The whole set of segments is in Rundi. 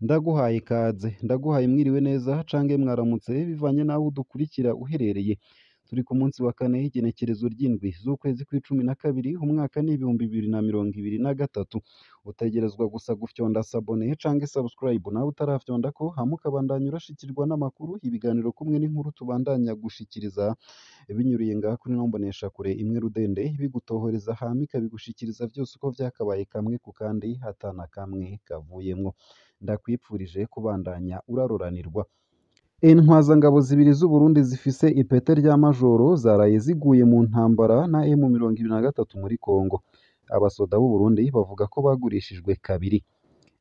Ndaguhaye ikaze, ndaguhaye mwiriwe neza cange mwaramutse bivanye n'aho udukurikira uherereye. Turi ku munsi wa kane igenekerezo ry'indwi z'ukwezi kw'icumi na kabiri, umwaka ni 2023. Utegerezwa gusa gufyonda sabone cange subscribe nawe utarafyondako, hama ukabandanya urashikirwa n'amakuru, ibiganiro kumwe n'inkuru tubandanya gushikiriza binyuriye ngaha kuri ino mboneshakure imwe rudende, bigutohoreza hama ikabigushikiriza vyose uko vyakabaye kamwe ku kandi atana kamwe kavuyemwo. Ndakwipfurije kubandanya uraroranirwa. Intwazangabo zibiri z'Uburundi zifise ipete rya majoro zaraye ziguye mu ntambara na M23 muri Kongo. Abasoda b'u Burundi bavuga ko bagurishijwe kabiri.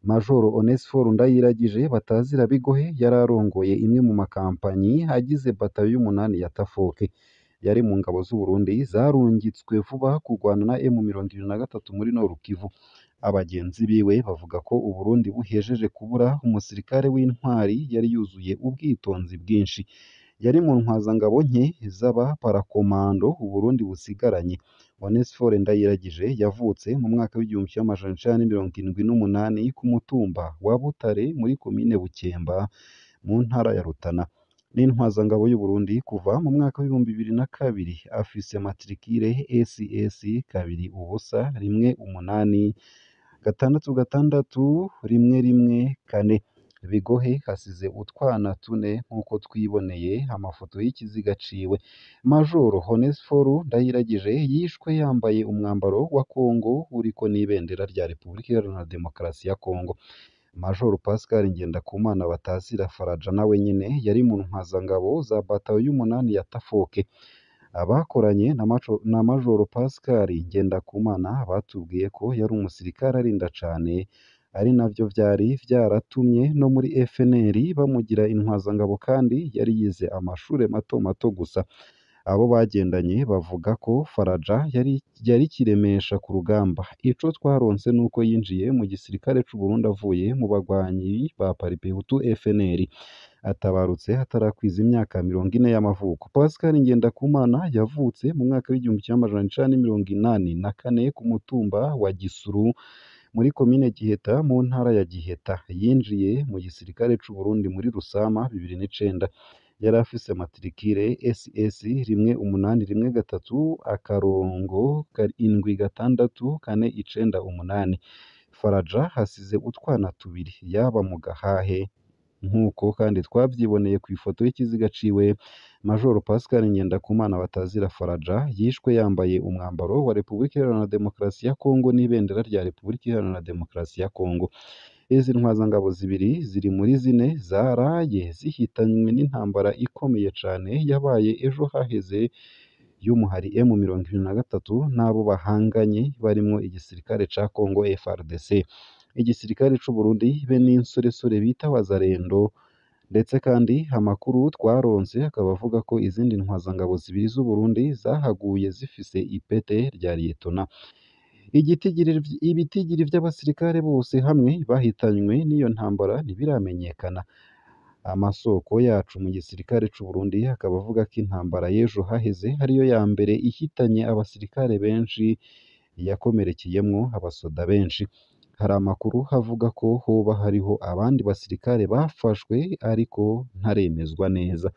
Majoro Onesphore Ndayiragije batazira Bigohe yararongoye imwe mu makampanyi agize batayo y'umunani ya Tafoke. Yari mu ngabo z'u Burundi zarungitswe vuba kurwana na M23 muri Nord Kivu. Abagenzi biwe bavuga ko u Burundi buhejeje kubura umusirikare w'intwari yari yuzuye ubwitonzi bwinshi. Yari mu ntwazangabo nke z'aba parakomando u Burundi busigaranye. Onesphore Ndayiragije yavutse mu mwaka w'1978 ku mutumba wa Butare muri komine Bukemba mu ntara ya Rutana. N'intwazangabo y'u Burundi kuva mu mwaka w'2002 afise matricule SS 2 1 6 Bigohe hasize utwana tune nk'uko twiboneye amafoto y'ikiziga ciwe. Majoro Onesphore Ndayiragije yishwe yambaye umwambaro wa Kongo uriko n'ibendera rya Repubulika Iharanira Demokarasi ya Kongo. Majoro Pascal Ngendakumana batazira Faraja nawe nyene yari mu ntwazangabo za batayo y'umunani ya Tafoke. Abakoranye na Majoro Pascal Ngendakumana batubwiye ko yari umusirikare arinda cane, ari navyo vyari vyaratumye no muri FNL bamugira intwazangabo, kandi yari yize amashure mato mato gusa. Abo bagendanye bavuga ko Faraja yari kiremesha ku rugamba. Ico twaronse nuko yinjiye mu gisirikare c'u Burundi avuye mu bagwanyi ba Paripehutu FNL. Atabarutse hatarakwiza imyaka 40 y'amavuko. Pascal Ngendakumana yavutse mu mwaka w'1984 ku mutumba wa Gisuru muri komine Giheta mu ntara ya Giheta. Yinjiye mu gisirikare c'u Burundi muri Rusama 2009. Yari afise matricule SS 1876 Faraja hasize utwana tubiri yaba mu gahahe nk'uko kandi twavyiboneye ku ifoto y'ikiziga ciwe. Majoro Pascal Ngendakumana batazira Faraja yishwe yambaye umwambaro wa Repubulika Iharanira Demokarasi ya Kongo n'ibendera rya Repubulika Iharanira Demokarasi ya Kongo. Izi ntwazangabo zibiri ziri muri zine zaraye zihitanywe n'intambara ikomeye cane yabaye ejo haheze y'umuhari M23 n'abo bahanganye barimwo igisirikare ca Kongo FARDC, igisirikare c'u Burundi be n'insoresore bita Wazalendo. Ndetse kandi amakuru twaronse akaba avuga ko izindi ntwazangabo zibiri z'u Burundi zahaguye zifise ipete rya liyetona. Ibitigiri vy'abasirikare bose hamwe bahitanywe n'iyo ntambara ntibiramenyekana. Amasoko yacu mu gisirikare c'u Burundi akaba avuga ko intambara y'ejo haheze ariyo ya mbere ihitanye abasirikare benshi, yakomerekeyemwo abasoda benshi. Hari amakuru avuga ko hoba hariho abandi basirikare bafashwe ariko ntaremezwa neza.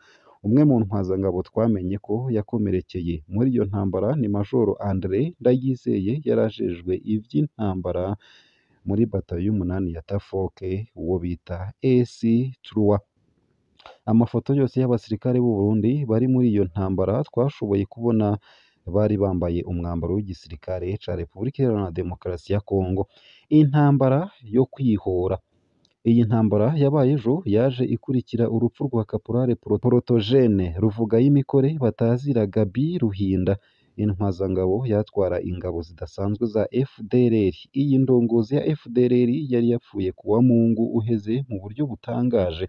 Umwe mu ntwazangabo twamenye ko yakomerekeye muri iyo ntambara ni Majoro Andre Ndayizeye, yarajejwe ivy'intambara muri batayo y'umunani ya Tafoke, uwo bita AC3. Amafoto yose y'abasirikare b'u Burundi bari muri iyo ntambara twashoboye kubona bari bambaye umwambaro w'igisirikare ca Repubulika Iharanira Demokarasi ya Kongo. Intambara yo kwihora. Iyi ntambara yabaye ejo yaje ikurikira urupfu rwa Kaporale Protogene Ruvugayimikore batazira Gabi Ruhinda, intwazangabo yatwara ingabo zidasanzwe za FDLR. Iyi ndongozi ya FDLR yari yapfuye kuwa Mungu uheze mu buryo butangaje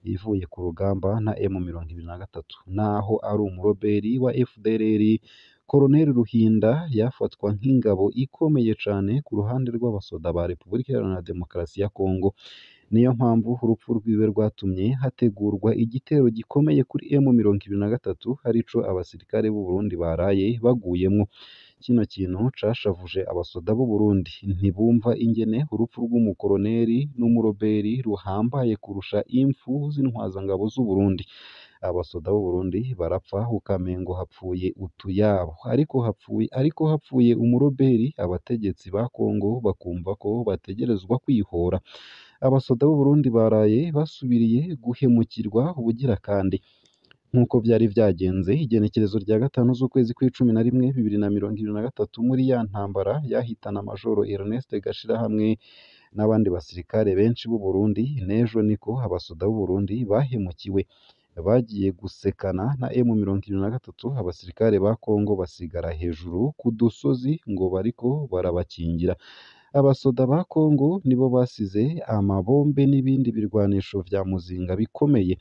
ivuye ku rugamba na M23. Naho ari umuroberi wa FDLR, Colonel Ruhinda yafatwa nk'ingabo ikomeye cane ku ruhande rw'abasoda ba Repubulika Iharanira Demokarasi ya Kongo. Niyo mpamvu urupfu rwiwe rwatumye hategurwa igitero gikomeye kuri M23 arico abasirikare b'u Burundi baraye baguyemwo. kino kintu cashavuje abasoda b'u Burundi ntibumva ingene urupfu rw'umukoroneri n'umuroberi ruhambaye kurusha impfu z'intwazangabo z'u Burundi. Abasoda b'u Burundi barapfa ukamengo hapfuye utuyabo, ariko hapfuye umuroberi abategetsi ba Kongo bakumva ko bategerezwa kwihora. Abasoda b'u Burundi baraye basubiriye guhemukirwa ubugira kandi nk'uko byari vyagenze igenekerezo rya gatanu z'ukwezi kw'icumi na rimwe 2023 muri ya ntambara yahitana Majoro Ernest Gashirahamwe n'abandi basirikare benshi b'u Burundi. N'ejo niko abasoda b'u Burundi bahemukiwe, bagiye gusekana na M23, abasirikare ba Kongo basigara hejuru ku dusozi ngo bariko barabakingira. Abasoda ba Kongo nibo basize amabombe n'ibindi birwanisho vya muzinga bikomeye.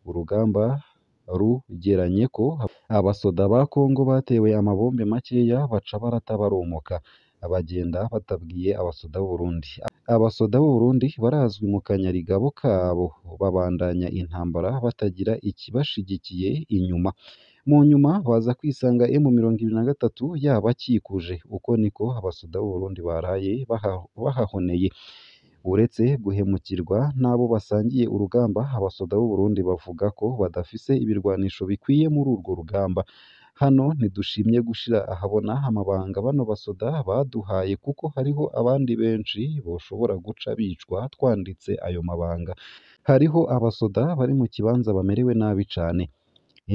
Urugamba rugeranye ko abasoda ba Kongo batewe amabombe makeya baca barata baromoka, bagenda batabwiye abasoda b'u Burundi. Abasoda b'u Burundi barazwi mu kanyarigabo kabo, babandanya intambara batagira ikibashigikiye inyuma. Mu nyuma baza kwisanga M23 yabakikuje. Uko niko abasoda b'u Burundi baraye bahahoneye. Uretse guhemukirwa n'abo basangiye urugamba, abasoda b'u Burundi bavuga ko badafise ibirwanisho bikwiye muri urwo rugamba. Hano ntidushimye gushira ahabona amabanga bano basoda baduhaye, kuko hariho abandi benshi boshobora guca bicwa twanditse ayo mabanga. Hariho abasoda bari mu kibanza bamerewe nabi cane.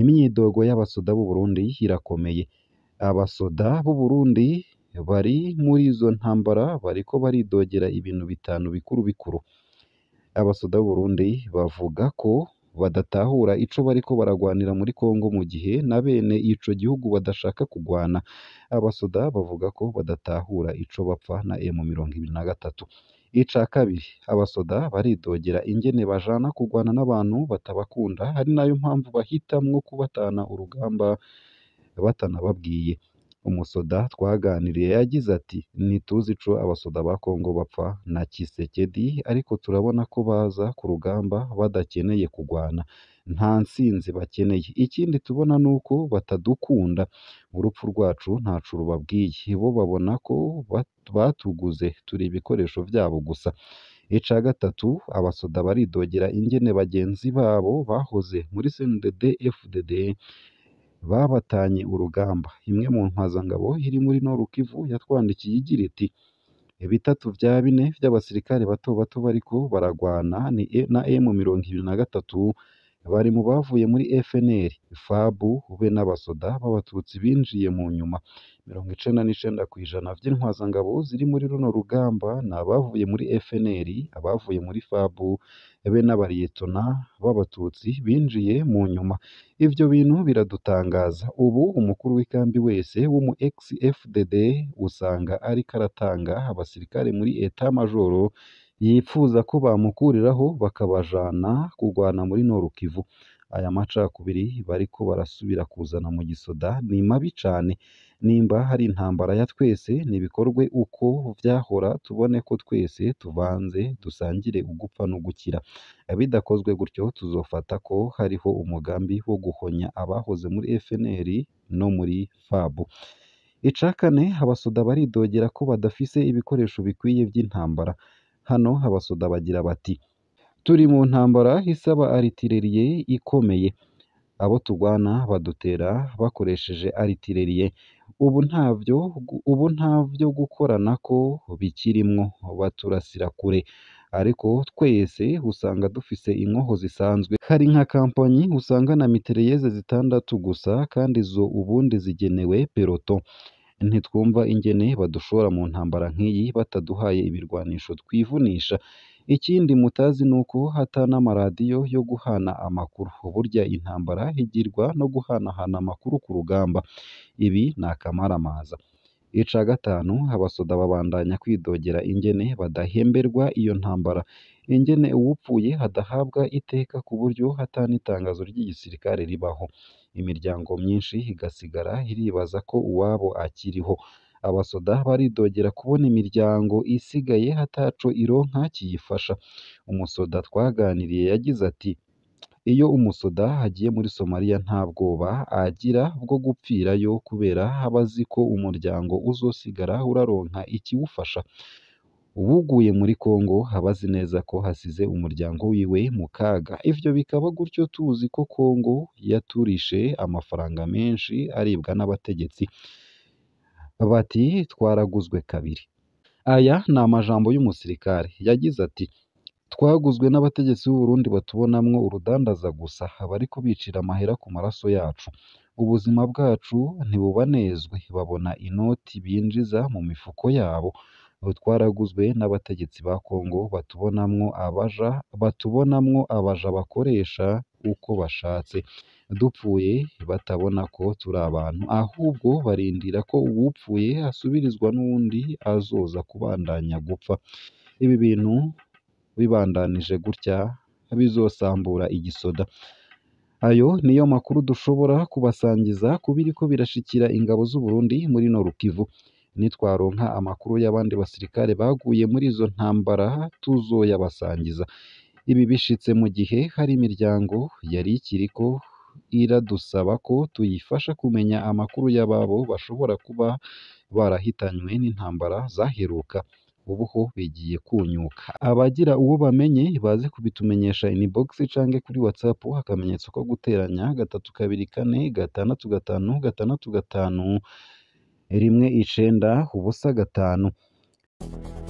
Imyidogo y'abasoda b'u Burundi irakomeye. Abasoda b'u Burundi bari muri izo ntambara bariko baridogera ibintu bitanu bikuru bikuru. Abasoda b'u Burundi bavuga ko badatahura ico bariko baragwanira muri Kongo mu gihe na bene ico gihugu badashaka kugwana. Abasoda bavuga ko badatahura ico bapfa na M23. Ica kabiri, abasoda baridogera ingene bajana kugwana n'abantu batabakunda, ari nayo mpamvu bahitamwo kubatana urugamba batanababwiye. Umusoda twaganiriye yagize ati ntituzi ico abasoda ba Kongo bapfa na Kisekedi, ariko turabona ko baza ku rugamba badakeneye kugwana, nta ntsinzi bakeneye. Ikindi tubona nuko batadukunda, urupfu rwacu ntaco rubabwiye, bo babona ko batuguze turi ibikoresho vyabo gusa. Ica gatatu, abasoda baridogera ingene bagenzi babo bahoze muri CNDD FDD babatanye urugamba. Imwe mu ntwazangabo iri muri Nord Kivu yatwandikiye igira iti bitatu vya bine vy'abasirikare bato bato bariko baragwana na M23 bari mu bavuye muri FNL, FAB be n'abasoda b'abatutsi binjiye mu nyuma. 99% vy'intwazangabo ziri muri runo rugamba ni abavuye muri FNL, abavuye muri FAB be n'abariyetona b'abatutsi binjiye mu nyuma. Ivyo bintu biradutangaza. Ubu umukuru w'ikambi wese w'umu ex-FDD usanga ariko aratanga abasirikare muri Etat Majoro yipfuza ko bamukuriraho bakabajana kugwana muri Nord Kivu. Aya macakubiri bariko barasubira kuzana mu gisoda ni mabi cane. Nimba hari intambara ya twese nibikorwe uko vyahora, tubone ko twese tuvanze dusangire ugupfa no gukira. Bidakozwe gutyo tuzofata ko hariho umugambi wo guhonya abahoze muri FNL no muri FAB. Ica kane, abasoda baridogera ko badafise ibikoresho bikwiye vy'intambara. Hano abasoda bagira bati turi mu ntambara isaba artillerie ikomeye, abo tugwana badutera bakoresheje artillerie. Ubu ntavyo gukoranako bikirimwo, baturasira kure, ariko twese usanga dufise inkoho zisanzwe. Hari nka kampanyi usanga na mitrailleuses 6 gusa, kandi zo ubundi zigenewe peloton. Ntitwumva ingene badushora mu ntambara nk'iyi bataduhaye ibirwanisho twivunisha. Ikindi mutazi nuko hata n'amaradiyo yo guhana amakuru. Burya intambara higirwa no guhanahana amakuru ku rugamba. Ibi ni akamaramaza. Ica gatanu, abasoda babandanya kwidogera ingene badahemberwa iyo ntambara, ingene uwupfuye hadahabwa iteka ku buryo hata n'itangazo ry'igisirikare ribaho. Imiryango myinshi igasigara iribaza ko uwabo akiriho. Abasoda baridogera kubona imiryango isigaye hataco ironka kiyifasha. Umusoda twaganiriye yagize ati iyo umusoda agiye muri Somalia nta bwoba agira bwo gupfirayo kubera aba azi ko umuryango uzosigara uraronka ikiwufasha. Uwuguye muri Congo aba azi neza ko hasize umuryango wiwe mu kaga. Ivyo bikaba gutyo tuzi ko Congo yaturishe amafaranga menshi aribwa n'abategetsi. Bati twaraguzwe kabiri. Aya ni amajambo y'umusirikare yagize ati twaguzwe n'abategetsi b'u Burundi batubonamwo urudandaza gusa bariko bicira amahera ku maraso yacu. Ubuzima bwacu ntibubanezwe babona inoti binjiza mu mifuko yabo. Twaraguzwe n'abategetsi ba Congo batubonamwo abaja bakoresha uko bashatse. Dupfuye batabona ko turi abantu, ahubwo barindira ko uwupfuye asubirizwa n'uwundi azoza kubandanya gupfa. Ibi bintu bibandanije gutya bizosambura igisoda. Ayo niyo makuru dushobora kubasangiza ku biriko birashikira ingabo z'u Burundi muri Nord Kivu. Nitwaronka amakuru y'abandi basirikare baguye muri izo ntambara tuzoyabasangiza. Ibi bishitse mu gihe hari imiryango yari ikiriko iradusaba ko tuyifasha kumenya amakuru y'ababo bashobora kuba barahitanywe n'intambara zaheruka. Ubu ho bigiye kunyuka. Abagira uwo bamenye baze kubitumenyesha inbox canke kuri WhatsApp akamenyetso ko guteranya 324 655 195.